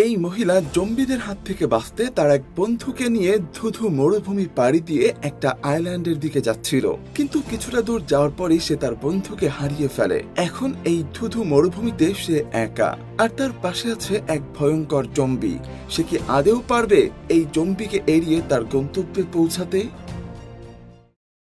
এই মহিলা জম্বিদের হাত থেকে বাঁচতে তার এক বন্ধুকে নিয়ে ধুধু মরুভূমি পাড়ি দিয়ে একটা আইল্যান্ডের দিকে যাচ্ছিল, কিন্তু কিছুটা দূর যাওয়ার পরই সে তার বন্ধুকে হারিয়ে ফেলে। এখন এই ধুধু মরুভূমিতে সে একা, আর তার পাশে আছে এক ভয়ঙ্কর জম্বি। সে কি আদেও পারবে এই জম্বিকে এড়িয়ে তার গন্তব্যে পৌঁছাতে?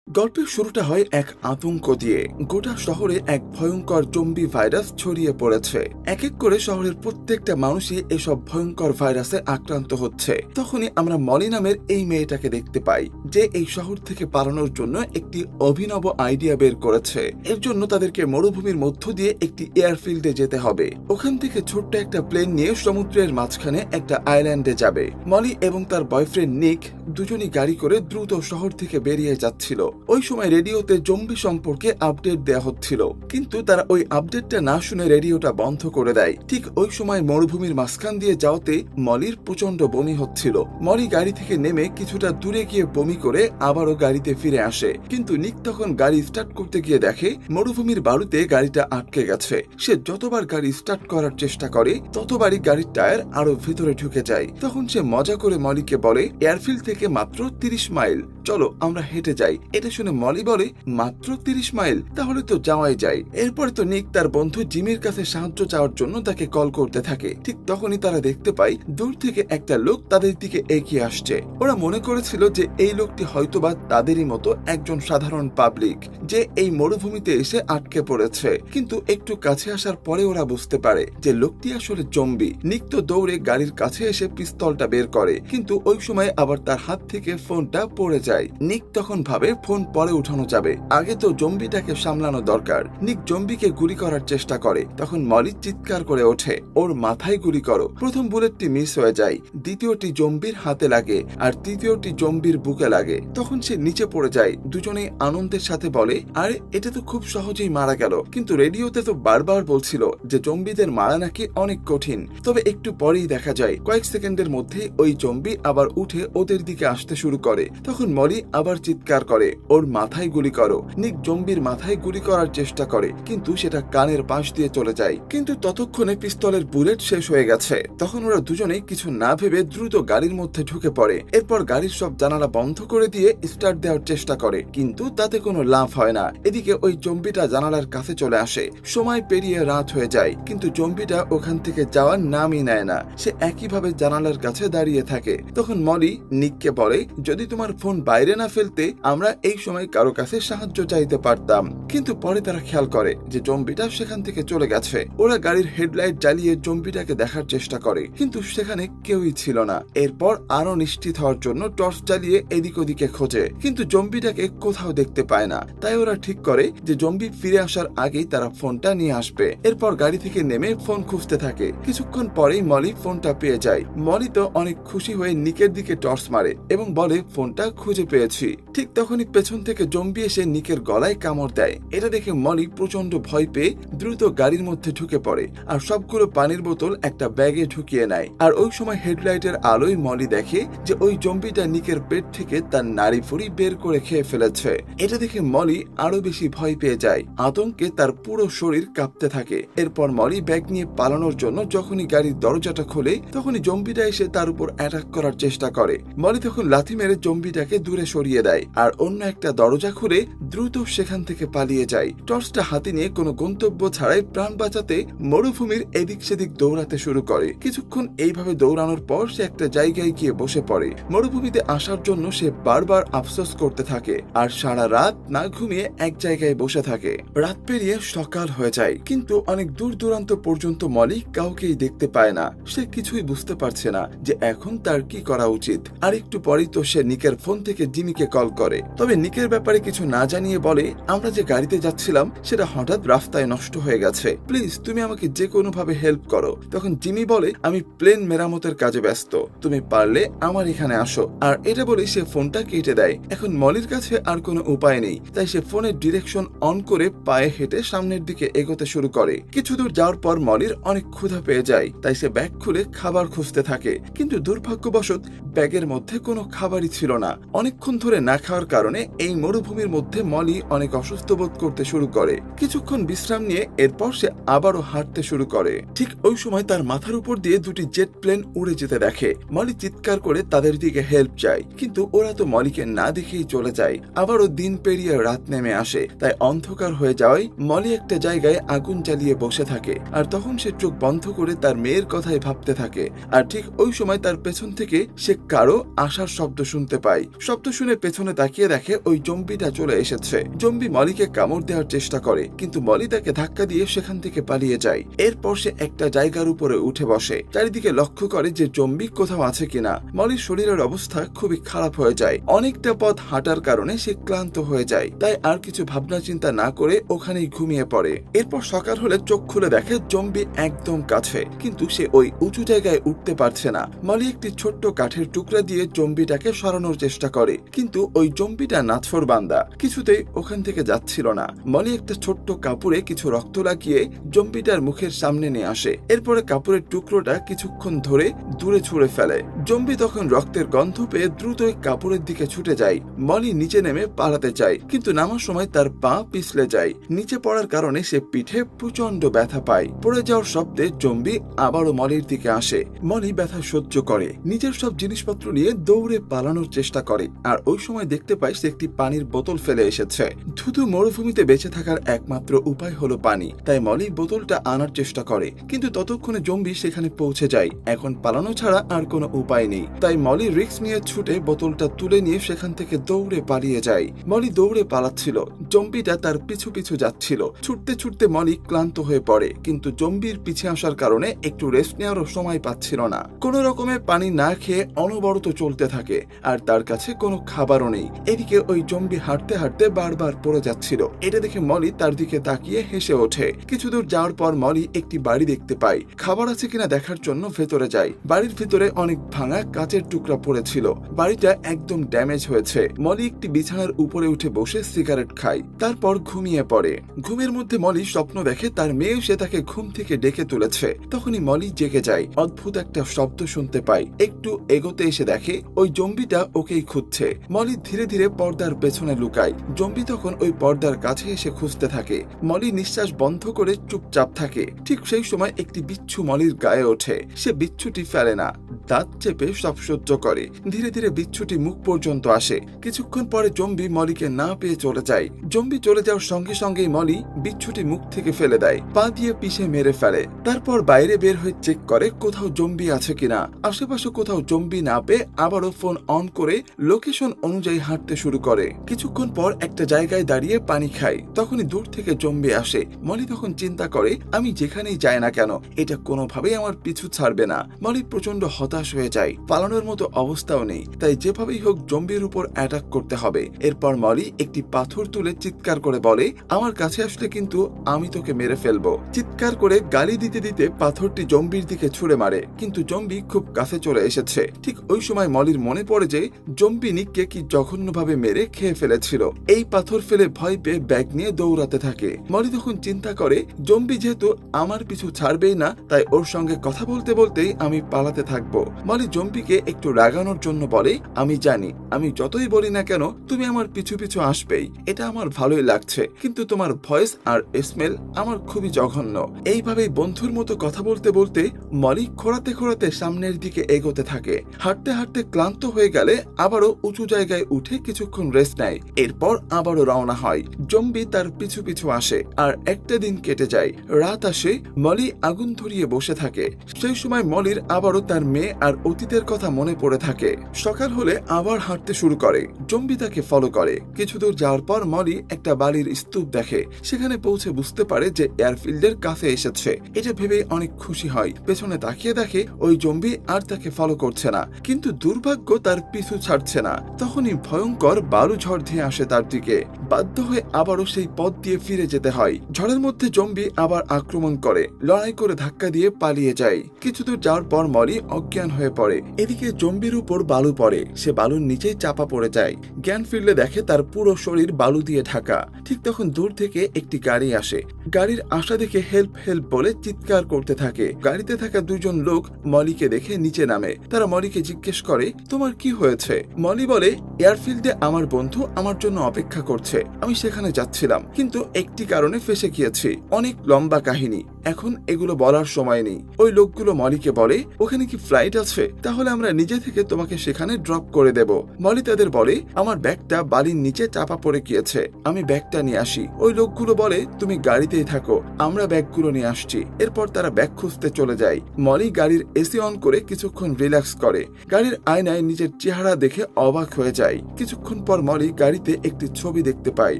গল্পের শুরুটা হয় এক আতঙ্ক দিয়ে। গোটা শহরে এক ভয়ঙ্কর জম্বি ভাইরাস ছড়িয়ে পড়েছে। এক এক করে শহরের প্রত্যেকটা মানুষই এসব ভয়ঙ্কর ভাইরাসে আক্রান্ত হচ্ছে। তখনই আমরা মলি নামের এই মেয়েটাকে দেখতে পাই, যে এই শহর থেকে পালানোর জন্য একটি অভিনব আইডিয়া বের করেছে। এর জন্য তাদেরকে মরুভূমির মধ্য দিয়ে একটি এয়ারফিল্ডে যেতে হবে। ওখান থেকে ছোট্ট একটা প্লেন নিয়ে সমুদ্রের মাঝখানে একটা আইল্যান্ডে যাবে। মলি এবং তার বয়ফ্রেন্ড নিক দুজনই গাড়ি করে দ্রুত শহর থেকে বেরিয়ে যাচ্ছিল। ওই সময় রেডিওতে জম্বি সম্পর্কে আপডেট দেয়া হচ্ছিল, কিন্তু তারা ওই আপডেটটা না শুনে রেডিওটা বন্ধ করে দেয়। ঠিক ওই সময় মরুভূমির মাঝখান দিয়ে যাওয়াতে মলির প্রচন্ড বমি হচ্ছিল। মলি গাড়ি থেকে নেমে কিছুটা দূরে গিয়ে বমি করে আবারও গাড়িতে ফিরে আসে, কিন্তু নিক তখন গাড়ি স্টার্ট করতে গিয়ে দেখে মরুভূমির বালুতে গাড়িটা আটকে গেছে। সে যতবার গাড়ি স্টার্ট করার চেষ্টা করে ততবারই গাড়ির টায়ার আরো ভিতরে ঢুকে যায়। তখন সে মজা করে মলিকে বলে, এয়ারফিল্ড থেকে মাত্র 30 মাইল, চলো আমরা হেঁটে যাই। এটা শুনে মলি বলে, মাত্র 30 মাইল? তাহলে তো যাওয়াই যায়। এরপর তো নিক তার বন্ধু জিমির কাছে সাহায্য চাওয়ার জন্য তাকে কল করতে থাকে। ঠিক তখনই তারা দেখতে পায় দূর থেকে একটা লোক তাদের দিকে এগিয়ে আসছে। ওরা মনে করেছিল যে এই লোকটি হয়তোবা তাদেরই মতো একজন সাধারণ পাবলিক, যে এই মরুভূমিতে এসে আটকে পড়েছে। কিন্তু একটু কাছে আসার পরে ওরা বুঝতে পারে যে লোকটি আসলে জম্বি। নিক তো দৌড়ে গাড়ির কাছে এসে পিস্তলটা বের করে, কিন্তু ওই সময় আবার তার হাত থেকে ফোনটা পড়ে যায়। নিক তখন ভাবে ফোন পরে উঠানো যাবে, আগে তো জম্বিটাকে সামলানো দরকার। নিক জম্বিকে গুলি করার চেষ্টা করে, তখন মলি চিৎকার করে ওঠে, ওর মাথায় গুলি করো। প্রথম বুলেটটি মিস হয়ে যায়, দ্বিতীয়টি জম্বির হাতে লাগে, আর তৃতীয়টি জম্বির বুকে লাগে। তখন সে নিচে পড়ে যায়। দুজনেই আনন্দের সাথে বলে, আরে এটা তো খুব সহজেই মারা গেল। কিন্তু রেডিওতে তো বারবার বলছিল যে জম্বিদের মারা নাকি অনেক কঠিন। তবে একটু পরেই দেখা যায় কয়েক সেকেন্ডের মধ্যে ওই জম্বি আবার উঠে ওদের দিকে আসতে শুরু করে। তখন মলি আবার চিৎকার করে, ওর মাথায় গুলি করো। নিক জম্বির মাথায় গুলি করার চেষ্টা করে, কিন্তু সেটা কানের পাশ দিয়ে চলে যায়। কিন্তু ততক্ষণে পিস্তলের বুলেট শেষ হয়ে গেছে। তখন ওরা দুজনেই কিছু না ভেবে দ্রুত গাড়ির মধ্যে ঢুকে পড়ে। এরপর গাড়ির সব জানালা বন্ধ করে দিয়ে স্টার্ট দেওয়ার চেষ্টা করে, কিন্তু তাতে কোনো লাভ হয় না। এদিকে ওই জম্বিটা জানালার কাছে চলে আসে। সময় পেরিয়ে রাত হয়ে যায়, কিন্তু জম্বিটা ওখান থেকে যাওয়ার নামই নেয় না। সে একইভাবে জানালার কাছে দাঁড়িয়ে থাকে। তখন মলি নিককে বলে, যদি তোমার ফোন বাইরে না ফেলতে আমরা এই সময় কারো কাছে সাহায্য চাইতে পারতাম। কিন্তু পরে তারা খেয়াল করে যে জম্বিটা সেখান থেকে চলে গেছে। ওরা গাড়ির হেডলাইট জ্বালিয়ে জম্বিটাকে দেখার চেষ্টা করে, কিন্তু সেখানে কেউই ছিল না। এরপর আরো নিশ্চিত হওয়ার জন্য টর্চ জ্বালিয়ে এদিক ওদিকে খোঁজে, কিন্তু জম্বিটাকে কোথাও দেখতে পায় না। তাই ওরা ঠিক করে যে জম্বি ফিরে আসার আগেই তারা ফোনটা নিয়ে আসবে। এরপর গাড়ি থেকে নেমে ফোন খুঁজতে থাকে। কিছুক্ষণ পরেই মলি ফোনটা পেয়ে যায়। মলি তো অনেক খুশি হয়ে নিকের দিকে টর্চ মারে এবং বলে, ফোনটা খুঁজে পেয়েছি। ঠিক তখনই পেছন থেকে জম্বি এসে নিকের গলায় কামড় দেয়। এটা দেখে মলি প্রচন্ড ভয় পেয়ে দ্রুত গাড়ির মধ্যে ঢুকে পড়ে, আর সবগুলো পানির বোতল একটা ব্যাগে ঢুকিয়ে নেয়। আর ওই সময় হেডলাইটের আলোয় মলি দেখে যে ওই জম্বিটা নিকের পেট থেকে তার নাড়ি ফুড়ি বের করে খেয়ে ফেলেছে। এটা দেখে মলি আরো বেশি ভয় পেয়ে যায়। আতঙ্কে তার পুরো শরীর কাঁপতে থাকে। এরপর মলি ব্যাগ নিয়ে পালানোর জন্য যখনই গাড়ির দরজাটা খোলে, তখনই জম্বিটা এসে তার উপর অ্যাটাক করার চেষ্টা করে। মলি তখন লাথি মেরে জম্বিটাকে দূরে সরিয়ে দেয়, আর অন্য একটা দরজা খুলে দ্রুত সেখান থেকে পালিয়ে যায়। টর্চটা হাতে নিয়ে কোনো গন্তব্য ছাড়াই প্রাণ বাঁচাতে মরুভূমির এদিক সেদিক দৌড়াতে শুরু করে। কিছুক্ষণ এইভাবে দৌড়ানোর পর সে একটা জায়গায় গিয়ে বসে পড়ে। মরুভূমিতে আসার জন্য সে বারবার আফসোস করতে থাকে, আর সারা রাত না ঘুমিয়ে এক জায়গায় বসে থাকে। রাত পেরিয়ে সকাল হয়ে যায়, কিন্তু অনেক দূর দূরান্ত পর্যন্ত মলি কাউকেই দেখতে পায় না। সে কিছুই বুঝতে পারছে না যে এখন তার কি করা উচিত। আর একটু পরেই তো সে নিকের ফোন থেকে জিমিকে কল করে। তবে নিকের ব্যাপারে কিছু না জানিয়ে বলে, আমরা যে গাড়িতে যাচ্ছিলাম সেটা হঠাৎ রাস্তায় নষ্ট হয়ে গেছে, প্লিজ তুমি আমাকে যে কোনো ভাবে হেল্প করো। তখন জিমি বলে, আমি প্লেন মেরামতের কাজে ব্যস্ত, তুমি পারলে আমার এখানে আসো। আর এটা বলে সে ফোনটা কেটে দেয়। এখন মলির কাছে আর কোনো উপায় নেই, তাই সে ফোনের ডিরেকশন অন করে পায়ে হেঁটে সামনের দিকে এগোতে শুরু করে। কিছু দূর যাওয়ার পর মলির অনেক ক্ষুধা পেয়ে যায়, তাই সে ব্যাগ খুলে খাবার খুঁজতে থাকে। কিন্তু দুর্ভাগ্যবশত ব্যাগের মধ্যে কোনো খাবারই ছিল না। অনেক অনেকক্ষণ ধরে না খাওয়ার কারণে এই মরুভূমির মধ্যে মলি অনেক অসুস্থ বোধ করতে শুরু করে। কিছুক্ষণ বিশ্রাম নিয়ে এরপর সে আবারও হাঁটতে শুরু করে। ঠিক ওই সময় তার মাথার উপর দিয়ে দুটি জেট প্লেন উড়ে যেতে দেখে। মলি চিৎকার করে তাদের দিকে হেল্প চায়, কিন্তু ওরা তো মলিকে না দেখেই চলে যায়। আবারও দিন পেরিয়ে রাত নেমে আসে, তাই অন্ধকার হয়ে যাওয়ায় মলি একটা জায়গায় আগুন জ্বালিয়ে বসে থাকে। আর তখন সে চোখ বন্ধ করে তার মেয়ের কথাই ভাবতে থাকে। আর ঠিক ওই সময় তার পেছন থেকে সে কারো আসার শব্দ শুনতে পায়। শব্দ শুনে পেছনে তাকিয়ে দেখে ওই জম্বিটা চলে এসেছে। জম্বি মলিকে কামড় দেওয়ার চেষ্টা করে, কিন্তু মলি তাকে ধাক্কা দিয়ে সেখান থেকে পালিয়ে যায়। এরপর সে একটা জায়গার উপরে উঠে বসে, চারিদিকে লক্ষ্য করে যে জম্বি কোথাও আছে কিনা। মলির শরীরের অবস্থা খুবই খারাপ হয়ে যায়। অনেকটা পথ হাঁটার কারণে সে ক্লান্ত হয়ে যায়, তাই আর কিছু ভাবনা চিন্তা না করে ওখানেই ঘুমিয়ে পড়ে। এরপর সকাল হলে চোখ খুলে দেখে জম্বি একদম কাছে, কিন্তু সে ওই উঁচু জায়গায় উঠতে পারছে না। মলি একটি ছোট্ট কাঠের টুকরা দিয়ে জম্বিটাকে সরানোর চেষ্টা করে, কিন্তু ওই জম্বিটা নাছোড়বান্দা, কিছুতেই ওখান থেকে যাচ্ছিল না। মলি একটা ছোট্ট কাপড়ে কিছু রক্ত লাগিয়ে জম্বিটার মুখের সামনে নিয়ে আসে। এরপরে কাপড়ের টুকরোটা কিছুক্ষণ ধরে দূরে ছুঁড়ে ফেলে। জম্বি তখন রক্তের গন্ধ পেয়ে দ্রুতই কাপড়ের দিকে ছুটে যায়। মলি নিচে নেমে পালাতে চায়, কিন্তু নামার সময় তার পা পিছলে যায়। নিচে পড়ার কারণে সে পিঠে প্রচন্ড ব্যথা পায়। পড়ে যাওয়ার শব্দে জম্বি আবারও মলির দিকে আসে। মলি ব্যথা সহ্য করে নিজের সব জিনিসপত্র নিয়ে দৌড়ে পালানোর চেষ্টা করে। আর ওই সময় দেখতে পায় সে একটি পানির বোতল ফেলে এসেছে। ধুধু মরুভূমিতে বেঁচে থাকার একমাত্র উপায় হলো পানি, তাই মলি বোতলটা আনার চেষ্টা করে, কিন্তু ততক্ষণে জম্বি সেখানে পৌঁছে যায়। এখন পালানো ছাড়া আর কোনো উপায় নেই, তাই মলি রিস্ক নিয়ে ছুটে বোতলটা তুলে নিয়ে সেখান থেকে দৌড়ে পালিয়ে যায়। মলি দৌড়ে পালাচ্ছিল, জম্বিটা তার পিছু পিছু যাচ্ছিল। ছুটতে ছুটতে মলি ক্লান্ত হয়ে পড়ে, কিন্তু জম্বির পিছে আসার কারণে একটু রেস্ট নেওয়ারও সময় পাচ্ছিল না। কোনো রকমে পানি না খেয়ে অনবরত চলতে থাকে, আর তার কাছে কোনো খাবারও নেই। এদিকে ওই জম্বি হাঁটতে হাঁটতে বারবার পড়ে যাচ্ছিল। এটা দেখে মলি তার দিকে তাকিয়ে হেসে ওঠে। কিছু দূর যাওয়ার পর মলি একটি বাড়ি দেখতে পায়। খাবার আছে কিনা দেখার জন্য ভেতরে যায়। বাড়ির ভিতরে অনেক ভাঙা কাচের টুকরা পড়েছিল। বাড়িটা একদম ড্যামেজ হয়েছে। মলি একটি বিছানার উপরে উঠে বসে সিগারেট খায়, তারপর ঘুমিয়ে পড়ে। ঘুমের মধ্যে মলি স্বপ্ন দেখে তার মেয়ে সে তাকে ঘুম থেকে ডেকে তুলেছে। তখনই মলি জেগে যায়। অদ্ভুত একটা শব্দ শুনতে পায়। একটু এগোতে এসে দেখে ওই জম্বিটা ওকেই খুঁজছে। মলি ধীরে ধীরে পর্দার পেছনে লুকায়। জম্বি তখন ওই পর্দার কাছে এসে খুঁজতে থাকে। মলি নিঃশ্বাস বন্ধ করে চুপচাপ থাকে। ঠিক সেই সময় একটি বিচ্ছু মলির গায়ে ওঠে। সে বিচ্ছুটি ফেলে না, দাঁত চেপে সব সহ্য করে। ধীরে ধীরে বিচ্ছুটি মুখ পর্যন্ত আসে। কিছুক্ষণ পরে জম্বি মলিকে না পেয়ে চলে যায়। জম্বি চলে যাওয়ার সঙ্গে সঙ্গেই মলি বিচ্ছুটি মুখ থেকে ফেলে দেয়, পা দিয়ে পিষে মেরে ফেলে। তারপর বাইরে বের হয়ে চেক করে কোথাও জম্বি আছে কিনা। আশেপাশে কোথাও জম্বি না পেয়ে আবারও ফোন অন করে লোকেশন অনুযায়ী হাঁটতে শুরু করে। কিছুক্ষণ পর একটা জায়গায় দাঁড়িয়ে পানি খায়। তখনই দূর থেকে জম্বি আসে। মলি তখন চিন্তা করে, আমি যেখানেই যাই না কেন এটা কোনোভাবেই আমার পিছু ছাড়বে না। মলি প্রচন্ড হতাশ হয়ে যায়। পালানোর মতো অবস্থাও নেই, তাই যেভাবেই হোক জম্বির উপর অ্যাটাক করতে হবে। এরপর মলি একটি পাথর তুলে চিৎকার করে বলে, আমার কাছে আসলে কিন্তু আমি তোকে মেরে ফেলবো। চিৎকার করে গালি দিতে দিতে পাথরটি জম্বির দিকে ছুড়ে মারে, কিন্তু জম্বি খুব কাছে চলে এসেছে। ঠিক ওই সময় মলির মনে পড়ে যে জম্বি নিককে কি জঘন্যভাবে মেরে খেয়ে ফেলেছিল। এই পাথর ফেলে ভয় পেয়ে ব্যাগ নিয়ে দৌড়াতে থাকে। মলি তখন চিন্তা করে, জম্বি যেহেতু আমার পিছু ছাড়বেই না, তাই ওর সঙ্গে কথা বলতে বলতেই আমি পালাতে থাকবো। মলি জম্বিকে একটু রাগানোর জন্য বলে, আমি জানি আমি যতই বলি না কেন তুমি আমার পিছু পিছু আসবেই, এটা আমার ভালোই লাগছে, কিন্তু তোমার ভয়েস আর স্মেল আমার খুবই জঘন্য। এইভাবেই বন্ধুর মতো কথা বলতে বলতে মলি খোঁড়াতে খোঁড়াতে সামনের দিকে এগোতে থাকে। হাঁটতে হাঁটতে ক্লান্ত হয়ে গেলে আবারও উঁচু জায়গায় উঠে কিছুক্ষণ রেস্ট নেয়। এরপর আবারও রওনা হয়। জম্বি তার পিছু পিছু আসে। আর একটা দিন কেটে যায়। রাত আসে। মলি আগুন ধরিয়ে বসে থাকে। সেই সময় মলির আবারও তার মেয়ে আর অতীতের কথা মনে পড়ে থাকে। সকাল হলে আবার হাঁটতে শুরু করে। জম্বি তাকে ফলো করে। কিছু দূর যাওয়ার পর মলি একটা বালির স্তূপ দেখে। সেখানে পৌঁছে বুঝতে পারে যে এয়ারফিল্ডের কাছে এসেছে। এটা ভেবে অনেক খুশি হয়। পেছনে তাকিয়ে দেখে ওই জম্বি আর তাকে ফলো করছে না, কিন্তু দুর্ভাগ্য তার পিছু ছাড়ছে না। তখনই ভয়ঙ্কর বালু ঝড় ধেয়ে আসে তার দিকে। বাধ্য হয়ে আবারও সেই পথ দিয়ে ফিরে যেতে হয়। ঝড়ের মধ্যে জম্বি আবার আক্রমণ করে। লড়াই করে ধাক্কা দিয়ে পালিয়ে যায়। কিছু দূর যাওয়ার পর মলি অজ্ঞান হয়ে পড়ে। এদিকে জম্বির উপর বালু পড়ে। সে বালুর নিচেই চাপা পড়ে যায়। জ্ঞান ফিরলে দেখে তার পুরো শরীর বালু দিয়ে ঢাকা। ঠিক তখন দূর থেকে একটি গাড়ি আসে। গাড়ির আশা দেখে হেল্প হেল্প বলে চিৎকার করতে থাকে। গাড়িতে থাকা দুজন লোক মলিকে দেখে নিচে নামে। তারা মলিকে জিজ্ঞেস করে, তোমার কি হয়েছে? মলি মলি বলে, এয়ারফিল্ডে আমার বন্ধু আমার জন্য অপেক্ষা করছে, আমি সেখানে যাচ্ছিলাম, কিন্তু একটি কারণে ফেসে গিয়েছি। অনেক লম্বা কাহিনী, এখন এগুলো বলার সময় নেই। ওই লোকগুলো মলিকে বলে, ওখানে কি ফ্লাইট আছে? তাহলে আমরা নিজে থেকে তোমাকে সেখানে ড্রপ করে দেব। মলি তাদের বলে, আমার ব্যাগটা বালির নিচে চাপা পড়ে গিয়েছে, আমি ব্যাগটা নিয়ে আসি। ওই লোকগুলো বলে, তুমি গাড়িতেই থাকো, আমরা ব্যাগগুলো নিয়ে আসছি। এরপর তারা ব্যাগ খুঁজতে চলে যায়। মলি গাড়ির এসি অন করে কিছুক্ষণ রিল্যাক্স করে। গাড়ির আয়নায় নিজের চেহারা দেখে অবাক হয়ে যায়। কিছুক্ষণ পর মলি গাড়িতে একটি ছবি দেখতে পায়,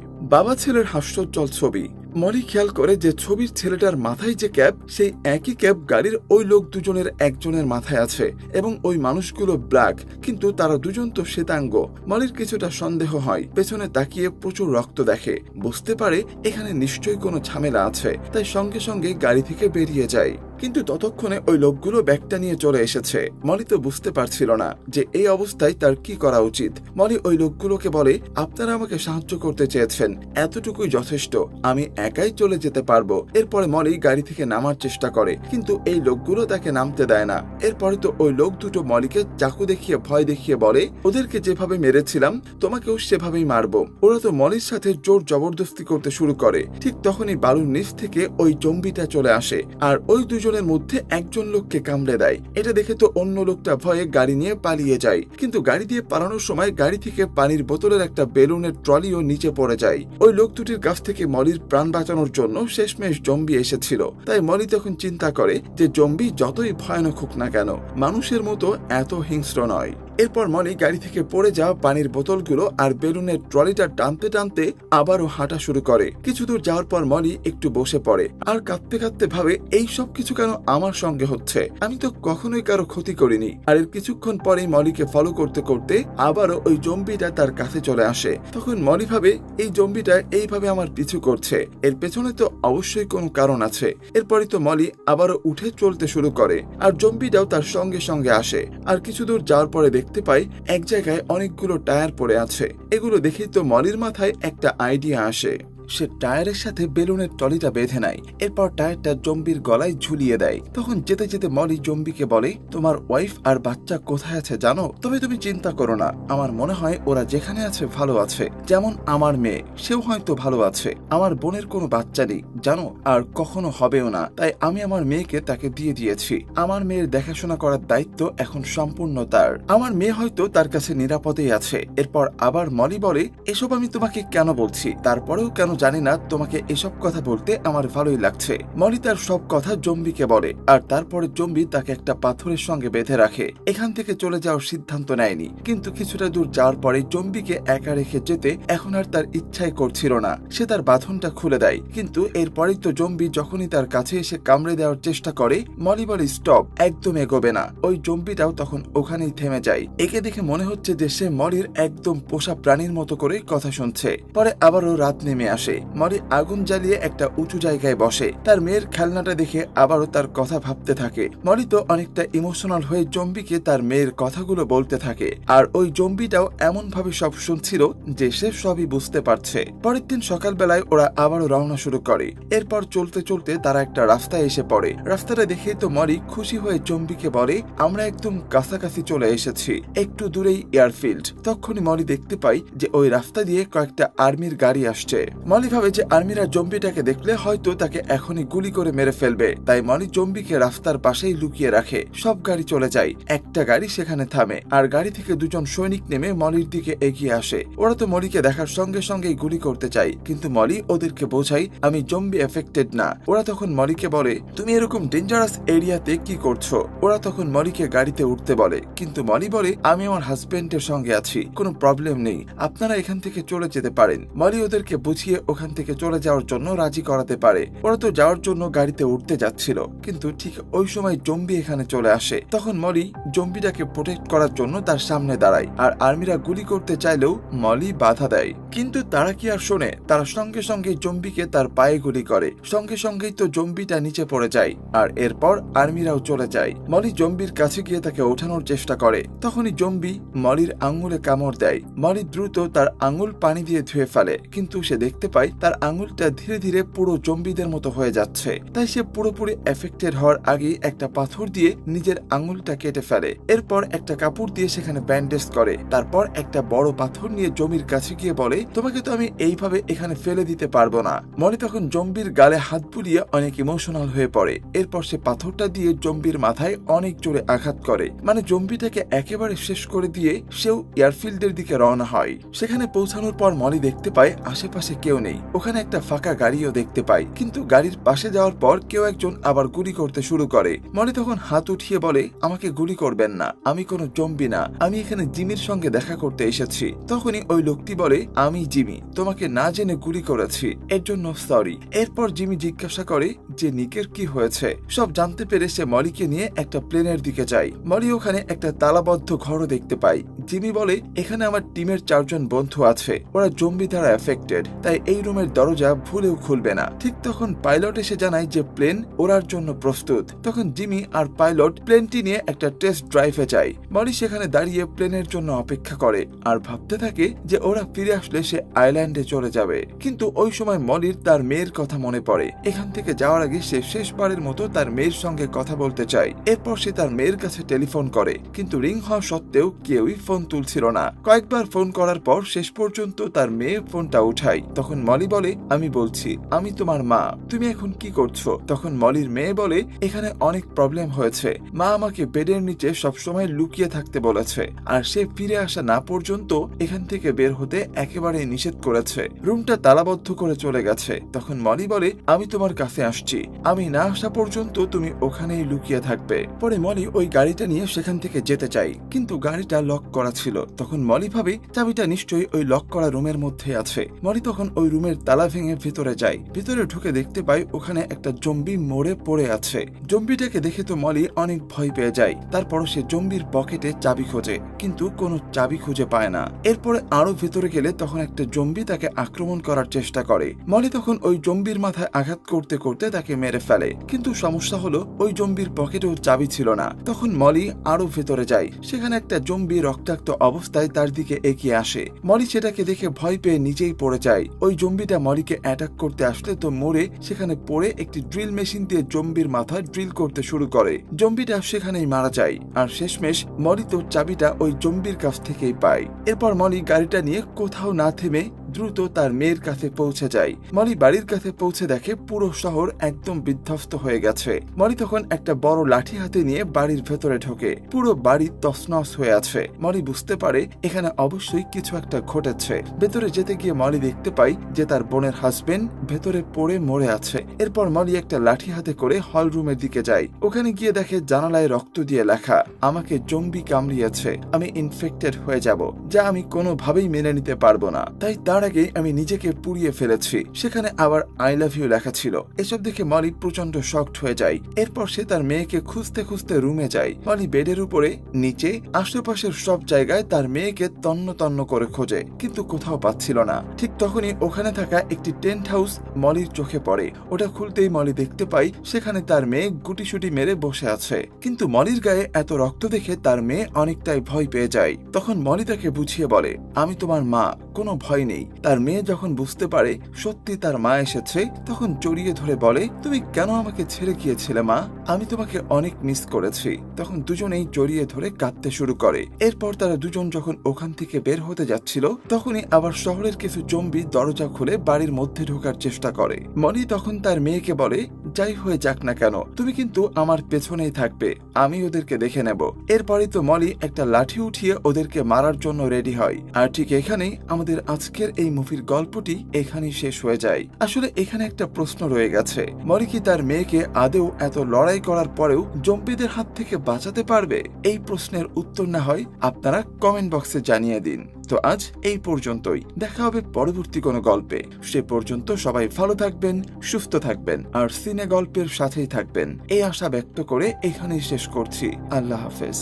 বাবা ছেলের হাস্যোজ্জ্বল ছবি। মলি খেয়াল করে যে ছবির ছেলেটার মাথায় যে ক্যাপ, সেই একই ক্যাপ গাড়ির ওই লোক দুজনের একজনের মাথায় আছে, এবং ওই মানুষগুলো ব্ল্যাক, কিন্তু তারা দুজন তো শ্বেতাঙ্গ। মলির কিছুটা সন্দেহ হয়, পেছনে তাকিয়ে প্রচুর রক্ত দেখে, বুঝতে পারে এখানে নিশ্চয়ই কোনো ঝামেলা আছে, তাই সঙ্গে সঙ্গে গাড়ি থেকে বেরিয়ে যায়। কিন্তু ততক্ষণে ওই লোকগুলো ব্যাগটা নিয়ে চলে এসেছে। মলি তো বুঝতে পারছিল না যে এই অবস্থায় তার কি করা উচিত। মলি ওই লোকগুলোকে বলে, আপনারা আমাকে সাহায্য করতে চেয়েছেন, এতটুকুই যথেষ্ট, আমি একাই চলে যেতে পারবো। এরপরে মলি গাড়ি থেকে নামার চেষ্টা করে, কিন্তু এই লোকগুলো তাকে নামতে দেয় না। এরপরে তো ওই লোক দুটো মলিকে চাকু দেখিয়ে ভয় দেখিয়ে বলে, ওদেরকে যেভাবে মেরেছিলাম তোমাকেও সেভাবেই মারবো। ওরা তো মলির সাথে জোর জবরদস্তি করতে শুরু করে। ঠিক তখনই বালুর নিচ থেকে ওই জম্বিটা চলে আসে, আর ওই দুজনের মধ্যে একজন লোককে কামড়ে দেয়। এটা দেখে তো অন্য লোকটা ভয়ে গাড়ি নিয়ে পালিয়ে যায়, কিন্তু গাড়ি দিয়ে পালানোর সময় গাড়ি থেকে পানির বোতলের একটা বেলুনের ট্রলিও নিচে পড়ে যায়। ওই লোক দুটির কাছ থেকে মলির প্রাণ বাঁচানোর জন্য শেষমেশ জম্বি এসেছিল। তাই মলি তখন চিন্তা করে যে জম্বি যতই ভয়ানক হোক না কেন, মানুষের মতো এত হিংস্র নয়। এরপর মলি গাড়ি থেকে পড়ে যাওয়া পানির বোতলগুলো আর বেলুনের ট্রলিটা টানতে টানতে আবারও হাঁটা শুরু করে। কিছু দূর যাওয়ার পর মলি একটু বসে পড়ে আর কাঁদতে কাঁদতে ভাবে, এই সব কিছু কেন আমার সঙ্গে হচ্ছে? আমি তো কখনোই কারো ক্ষতি করিনি। আর এর কিছুক্ষণ পরেই মলিকে ফলো করতে করতে আবারও ওই জম্বিটা তার কাছে চলে আসে। তখন মলি ভাবে, এই জম্বিটা এইভাবে আমার পিছু করছে, এর পেছনে তো অবশ্যই কোনো কারণ আছে। এরপরই তো মলি আবারও উঠে চলতে শুরু করে, আর জম্বিটাও তার সঙ্গে সঙ্গে আসে। আর কিছু দূর যাওয়ার পরে দেখতে পাই এক জায়গায় অনেকগুলো টায়ার পড়ে আছে। এগুলো দেখেই তো মলির মাথায় একটা আইডিয়া আসে। সে টায়ারের সাথে বেলুনের ট্রলিটা বেঁধে নেয়, এরপর টায়ারটা জম্বির গলায় ঝুলিয়ে দেয়। তখন যেতে যেতে মলি জম্বিকে বলে, তোমার ওয়াইফ আর বাচ্চা কোথায় আছে জানো? তবে তুমি চিন্তা করো না, আমার মনে হয় ওরা যেখানে আছে ভালো আছে। যেমন আমার মেয়ে, সেও হয়তো ভালো আছে। আমার বোনের কোনো বাচ্চা নেই জানো, আর কখনো হবেও না, তাই আমি আমার মেয়েকে তাকে দিয়ে দিয়েছি। আমার মেয়ের দেখাশোনা করার দায়িত্ব এখন সম্পূর্ণ তার। আমার মেয়ে হয়তো তার কাছে নিরাপদেই আছে। এরপর আবার মলি বলে, এসব আমি তোমাকে কেন বলছি, তারপরেও কেন জানি না, তোমাকে এসব কথা বলতে আমার ভালোই লাগছে। মলি তার সব কথা জম্বিকে বলে, আর তারপরে জম্বি তাকে একটা পাথরের সঙ্গে বেঁধে রাখে। এখান থেকে চলে যাওয়ার সিদ্ধান্ত নেয়নি, কিন্তু কিছুটা দূর যাওয়ার পরে জম্বিকে একা রেখে যেতে এখন আর তার ইচ্ছাই করছিল না। সে তার বাঁধনটা খুলে দেয়, কিন্তু এরপরেই তো জম্বি যখনই তার কাছে এসে কামড়ে দেওয়ার চেষ্টা করে, মলি বলে, স্টপ, একদম এগোবে না। ওই জম্বিটাও তখন ওখানেই থেমে যায়। একে দেখে মনে হচ্ছে যে সে মলির একদম পোষা প্রাণীর মতো করে কথা শুনছে। পরে আবারও রাত নেমে আসে। মলি আগুন জ্বালিয়ে একটা উঁচু জায়গায় বসে। তার মেয়ের খেলনাটা দেখে আবারও তার কথা ভাবতে থাকে। মলি তো অনেকটা ইমোশনাল হয়ে জম্বিকে তার মেয়ের কথাগুলো বলতে থাকে, আর ওই জম্বিটাও এমন ভাবে সব শুনছিল যে সে সবই বুঝতে পারছে। পরের দিন সকালবেলায় ওরা আবারও রওনা শুরু করে। এরপর চলতে চলতে তারা একটা রাস্তায় এসে পড়ে। রাস্তাটা দেখে তো মলি খুশি হয়ে জম্বিকে বলে, আমরা একদম কাছাকাছি চলে এসেছি, একটু দূরেই এয়ারফিল্ড। তখনই মলি দেখতে পাই যে ওই রাস্তা দিয়ে কয়েকটা আর্মির গাড়ি আসছে। মলি ভাবে যে আর্মিরা জম্বিটাকে দেখলে হয়তো তাকে এখনই গুলি করে মেরে ফেলবে, তাই মলি জম্বিকে রাস্তার পাশেই লুকিয়ে রাখে। সব গাড়ি চলে যায়, একটা গাড়ি সেখানে থামে, আর গাড়ি থেকে দুজন সৈনিক নেমে মলির দিকে এগিয়ে আসে। ওরা তো মলিকে দেখার সঙ্গে সঙ্গেই গুলি করতে চায়, কিন্তু মলি ওদেরকে বোঝায়, আমি জম্বি এফেক্টেড না। ওরা তখন মলিকে বলে, তুমি এরকম ডেঞ্জারাস এরিয়াতে কি করছো? ওরা তখন মলিকে গাড়িতে উঠতে বলে, কিন্তু মলি বলে, আমি আমার হাজবেন্ডের সঙ্গে আছি, কোনো প্রবলেম নেই, আপনারা এখান থেকে চলে যেতে পারেন। মলি ওদেরকে বুঝিয়ে ওখান থেকে চলে যাওয়ার জন্য রাজি করাতে পারে। ওরা তো যাওয়ার জন্য গাড়িতে উঠতে যাচ্ছিল, কিন্তু ঠিক ওই সময় জম্বি এখানে চলে আসে। তখন মলি জম্বিটাকে প্রোটেক্ট করার জন্য তার সামনে দাঁড়ায়, আর আর্মিরা গুলি করতে চাইলেও মলি বাধা দেয়। কিন্তু তারা কি আর শোনে? তারা সঙ্গে সঙ্গে জম্বিকে তার পায়ে গুলি করে। সঙ্গে সঙ্গেই তো জম্বিটা নিচে পড়ে যায়, আর এরপর আর্মিরাও চলে যায়। মলি জম্বির কাছে গিয়ে তাকে ওঠানোর চেষ্টা করে। তখনই জম্বি মলির আঙুলে কামড় দেয়। মলি দ্রুত তার আঙুল পানি দিয়ে ধুয়ে ফেলে, কিন্তু সে দেখতে পায় তার আঙুলটা ধীরে ধীরে পুরো জম্বিদের মতো হয়ে যাচ্ছে। তাই সে পুরোপুরি এফেক্টেড হওয়ার আগেই একটা পাথর দিয়ে নিজের আঙুলটা কেটে ফেলে। এরপর একটা কাপড় দিয়ে সেখানে ব্যান্ডেজ করে। তারপর একটা বড় পাথর নিয়ে জমির কাছে গিয়ে বলে, তোমাকে তো আমি এইভাবে এখানে ফেলে দিতে পারবো না। মলি তখন জম্বির গালে হাত বুলিয়ে অনেক ইমোশনাল হয়ে পড়ে। এরপর সে পাথরটা দিয়ে জম্বির মাথায় অনেক জোরে আঘাত করে, মানে জম্বিটাকে একেবারে শেষ করে দিয়ে সেও এয়ারফিল্ডের দিকে রওনা হয়। সেখানে পৌঁছানোর পর মলি দেখতে পায় আশেপাশে কেউ নেই। ওখানে একটা ফাঁকা গাড়িও দেখতে পায়, কিন্তু গাড়ির পাশে যাওয়ার পর কেউ একজন আবার গুলি করতে শুরু করে। মলি তখন হাত উঠিয়ে বলে, আমাকে গুলি করবেন না, আমি কোনো জম্বি না, আমি এখানে জিমির সঙ্গে দেখা করতে এসেছি। তখনই ওই লোকটি বলে, আমি জিমি, তোমাকে না জেনে গুলি করেছি, এর জন্য সরি। এরপর জিমি জিজ্ঞাসা করে যে নিকের কি হয়েছে। সব জানতে পেরে সে মলিকে নিয়ে একটা প্লেনের দিকে যায়। মলি ওখানে একটা তালাবদ্ধ ঘরও দেখতে পায়। জিমি বলে, এখানে আমার টিমের 4 জন বন্ধু আছে, ওরা জম্বি দ্বারা এফেক্টেড, তাই এই রুমের দরজা ভুলেও খুলবে না। ঠিক তখন পাইলট এসে জানায় যে প্লেন ওড়ার জন্য প্রস্তুত। তখন জিমি আর পাইলট প্লেনটি নিয়ে একটা টেস্ট ড্রাইভে যায়। মলি সেখানে দাঁড়িয়ে প্লেনের জন্য অপেক্ষা করে আর ভাবতে থাকে যে ওরা ফিরে আসলে সে আইল্যান্ডে চলে যাবে। কিন্তু ওই সময় মলির তার মেয়ের কথা মনে পড়ে। এখান থেকে যাওয়ার আগে সে শেষবারের মতো তার মেয়ের সঙ্গে কথা বলতে চায়। এরপর সে তার মেয়ের কাছে টেলিফোন করে, কিন্তু রিং হওয়া সত্ত্বেও কেউই ফোন তুলছিল না। কয়েকবার ফোন করার পর শেষ পর্যন্ত তার মেয়ে ফোনটা উঠায়। তখন মলি বলে, আমি বলছি, আমি তোমার মা, তুমি এখন কি করছো? তখন মলির মেয়ে বলে, এখানে অনেক প্রবলেম হয়েছে, মা আমাকে বেডের নিচে সবসময় লুকিয়ে থাকতে বলেছে, আর সে ফিরে আসা না পর্যন্ত এখান থেকে বের হতে একেবারে নিষেধ করেছে, রুমটা তালাবদ্ধ করে চলে গেছে। তখন মলি বলে, আমি তোমার কাছে আসছি, আমি না আসা পর্যন্ত তুমি ওখানেই লুকিয়ে থাকবে। পরে মলি ওই গাড়িটা নিয়ে সেখান থেকে যেতে চাই, কিন্তু গাড়িটা লক করা ছিল। তখন মলি ভাবে চাবিটা নিশ্চয়ই ওই লক করা রুমের মধ্যে আছে। মলি তখন ওই রুমের তালা ভেঙে ভিতরে যায়। ভিতরে ঢুকে দেখতে পায় ওখানে একটা জম্বি মরে পড়ে আছে। জম্বিটাকে দেখে তো মলি অনেক ভয় পেয়ে যায়। তারপর সে জম্বির পকেটে চাবি খোঁজে, কিন্তু কোনো চাবি খুঁজে পায় না। এরপরে আরো ভিতরে গেলে তখন একটা জম্বি তাকে আক্রমণ করার চেষ্টা করে। মলি তখন ওই জম্বির মাথায় আঘাত করতে করতে তাকে মেরে ফেলে, কিন্তু সমস্যা হলো ওই জম্বির পকেটেও চাবি ছিল না। তখন মলি আরো ভেতরে যায়। সেখানে একটা জম্বি রক্তাক্ত অবস্থায় তার দিকে এগিয়ে আসে। মলি সেটাকে দেখে ভয় পেয়ে নিচেই পড়ে যায়। ওই জম্বিটা মলিকে অ্যাটাক করতে আসলে তো মরে সেখানে পড়ে একটি ড্রিল মেশিন দিয়ে জম্বির মাথায় ড্রিল করতে শুরু করে। জম্বিটা সেখানেই মারা যায়। আর শেষমেশ মলি তো চাবিটা ওই জম্বির কাছ থেকেই পায়। এরপর মলি গাড়িটা নিয়ে কোথাও না থেমে দ্রুত তার মেয়ের কাছে পৌঁছে যায়। মলি বাড়ির কাছে পৌঁছে দেখে পুরো শহর একদম বিধ্বস্ত হয়ে গেছে। মলি তখন একটা বড় লাঠি হাতে নিয়ে বাড়ির ভেতরে ঢোকে। পুরো বাড়ি তছনছ হয়ে আছে। মলি বুঝতে পারে এখানে অবশ্যই কিছু একটা ঘটেছে। ভেতরে যেতে গিয়ে মলি দেখতে পায় যে তার বোনের হাজবেন্ড ভেতরে পড়ে মরে আছে। এরপর মলি একটা লাঠি হাতে করে হল রুমের দিকে যায়। ওখানে গিয়ে দেখে জানালায় রক্ত দিয়ে লেখা, আমাকে জম্বি কামড়িয়েছে, আমি ইনফেক্টেড হয়ে যাব, যা আমি কোনোভাবেই মেনে নিতে পারবো না। তাই তার আগে আমি নিজেকে পুড়িয়ে ফেলেছি। সেখানে আবার আই লাভ ইউ লেখা ছিল। এসব দেখে মলি প্রচন্ড শকড হয়ে যায়। এরপর সে তার মেয়েকে খুঁজতে খুঁজতে রুমে যায়। মলি বেডের উপরে, নিচে, আশেপাশের সব জায়গায় তার মেয়েকে তন্ন তন্ন করে খোঁজে, কিন্তু কোথাও পাচ্ছিল না। ঠিক তখনই ওখানে থাকা একটি টেন্ট হাউস মলির চোখে পড়ে। ওটা খুলতেই মলি দেখতে পাই সেখানে তার মেয়ে গুটিসুটি মেরে বসে আছে। কিন্তু মলির গায়ে এত রক্ত দেখে তার মেয়ে অনেকটাই ভয় পেয়ে যায়। তখন মলি তাকে বুঝিয়ে বলে, আমি তোমার মা, কোনো ভয় নেই। তার মেয়ে যখন বুঝতে পারে সত্যি তার মা এসেছে, তখন জড়িয়ে ধরে বলে, তুমি কেন আমাকে ছেড়ে গিয়েছিলে মা, আমি তোমাকে অনেক মিস করেছি। তখন দুজনেই জড়িয়ে ধরে কাঁদতে শুরু করে। এরপর তারা দুজন যখন ওখান থেকে বের হতে যাচ্ছিল, তখনই আবার শহরের কিছু জম্বি দরজা খুলে বাড়ির মধ্যে ঢোকার চেষ্টা করে। মলি তখন তার মেয়েকে বলে, যাই হয়ে যাক না কেন, তুমি কিন্তু আমার পেছনেই থাকবে, আমি ওদেরকে দেখে নেব। এরপরই তো মলি একটা লাঠি উঠিয়ে ওদেরকে মারার জন্য রেডি হয়। আর ঠিক এখানেই আমাদের আজকের এই মুভির গল্পটি এখানেই শেষ হয়ে যায়। আসলে এখানে একটা প্রশ্ন রয়ে গেছে, মলি কি তার মেয়েকে আদেও এত লড়াই করার পরেও জম্বিদের হাত থেকে বাঁচাতে পারবে? এই প্রশ্নের উত্তর না হয় আপনারা কমেন্ট বক্সে জানিয়ে দিন। তো আজ এই পর্যন্তই, দেখা হবে পরবর্তী কোনো গল্পে। সে পর্যন্ত সবাই ভালো থাকবেন, সুস্থ থাকবেন, আর সিনে গল্পের সাথেই থাকবেন, এই আশা ব্যক্ত করে এখানেই শেষ করছি। আল্লাহ হাফেজ।